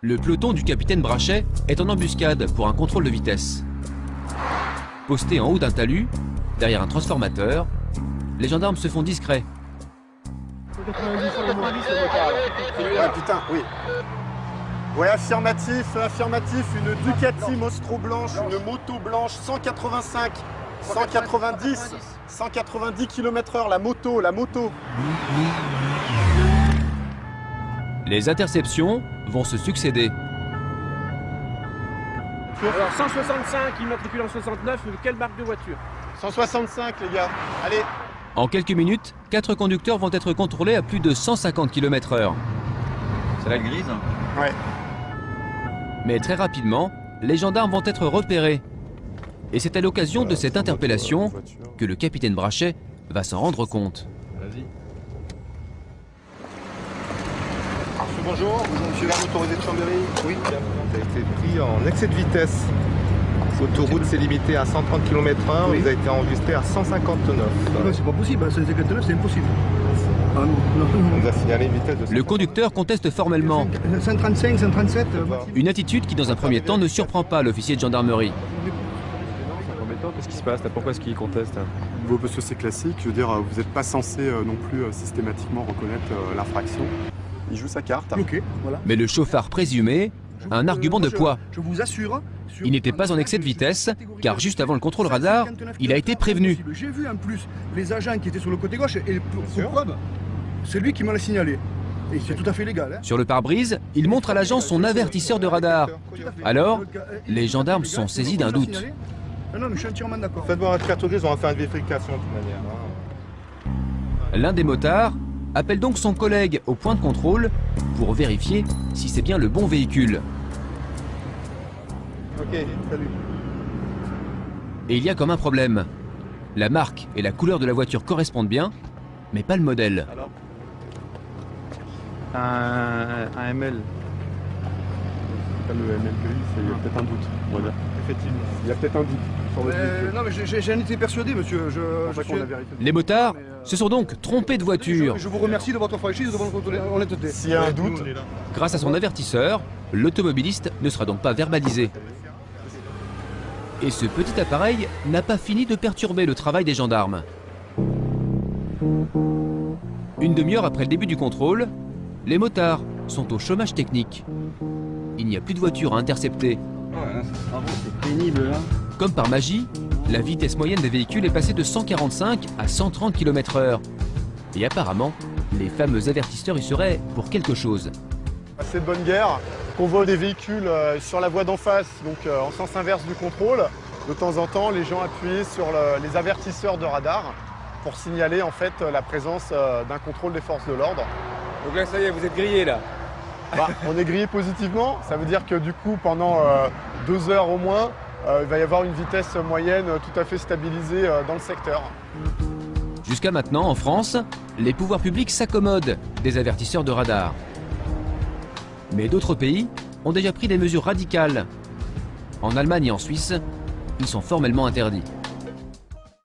Le peloton du capitaine Brachet est en embuscade pour un contrôle de vitesse. Posté en haut d'un talus, derrière un transformateur, les gendarmes se font discrets. 90 putain, oui. Ouais, affirmatif, une Ducati Mostro blanche, une moto blanche, 185, 190 km/h, la moto. Les interceptions vont se succéder. Alors 165, immatriculé en 69, quelle marque de voiture? 165 les gars, allez. En quelques minutes, 4 conducteurs vont être contrôlés à plus de 150 km/h. C'est la grise? Ouais. Mais très rapidement, les gendarmes vont être repérés. Et c'est à l'occasion de cette interpellation que le capitaine Brachet va s'en rendre compte. Vas-y. Bonjour, monsieur le motorisé de Chambéry. Oui, vous avez été pris en excès de vitesse. L'autoroute s'est limitée à 130 km/h, oui. Vous avez été enregistré à 159. C'est pas possible, 159 c'est impossible. Ah, non. On vous a signalé une vitesse de 130. Le conducteur conteste formellement. 135, 137. Une attitude qui, dans un premier temps, ne surprend pas l'officier de gendarmerie. C'est embêtant, qu'est-ce qui se passe là? Pourquoi est-ce qu'il conteste? Parce que c'est classique, je veux dire, vous n'êtes pas censé non plus systématiquement reconnaître l'infraction. Il joue sa carte. Ok, voilà. Mais le chauffard présumé a un argument de poids. Je vous assure. Il n'était pas en excès de vitesse, car juste avant le contrôle radar, il a été prévenu. J'ai vu en plus les agents qui étaient sur le côté gauche, et pour preuve, c'est lui qui m'a signalé. Et c'est tout à fait légal. Sur le pare-brise, il montre à l'agent son avertisseur de radar. Alors, les gendarmes sont saisis d'un doute. Non, mais je suis entièrement d'accord. Faites voir un carte grise, on va faire une vérification de toute manière. L'un des motards appelle donc son collègue au point de contrôle pour vérifier si c'est bien le bon véhicule. Ok, salut. Et il y a comme un problème. La marque et la couleur de la voiture correspondent bien, mais pas le modèle. Alors un ML. Le MLGI, il y a peut-être un doute, on va dire. Effectivement. Il y a peut-être un doute sur votre véhicule. Non, mais j'en étais persuadé, monsieur. Les motards se sont donc trompés de voiture. Je vous remercie de votre franchise et de votre honnêteté. S'il y a un doute, Grâce à son avertisseur, l'automobiliste ne sera donc pas verbalisé. Et ce petit appareil n'a pas fini de perturber le travail des gendarmes. Une demi-heure après le début du contrôle, les motards sont au chômage technique. Il n'y a plus de voiture à intercepter. C'est pénible là. Comme par magie, la vitesse moyenne des véhicules est passée de 145 à 130 km/h. Et apparemment, les fameux avertisseurs y seraient pour quelque chose. c'est de bonne guerre. Convoi des véhicules sur la voie d'en face, donc en sens inverse du contrôle. De temps en temps, les gens appuient sur les avertisseurs de radar pour signaler en fait la présence d'un contrôle des forces de l'ordre. Donc là, ça y est, vous êtes grillés là. Bah, on est grillé positivement, ça veut dire que du coup, pendant 2 heures au moins, il va y avoir une vitesse moyenne tout à fait stabilisée dans le secteur. Jusqu'à maintenant, en France, les pouvoirs publics s'accommodent des avertisseurs de radar. Mais d'autres pays ont déjà pris des mesures radicales. En Allemagne et en Suisse, ils sont formellement interdits.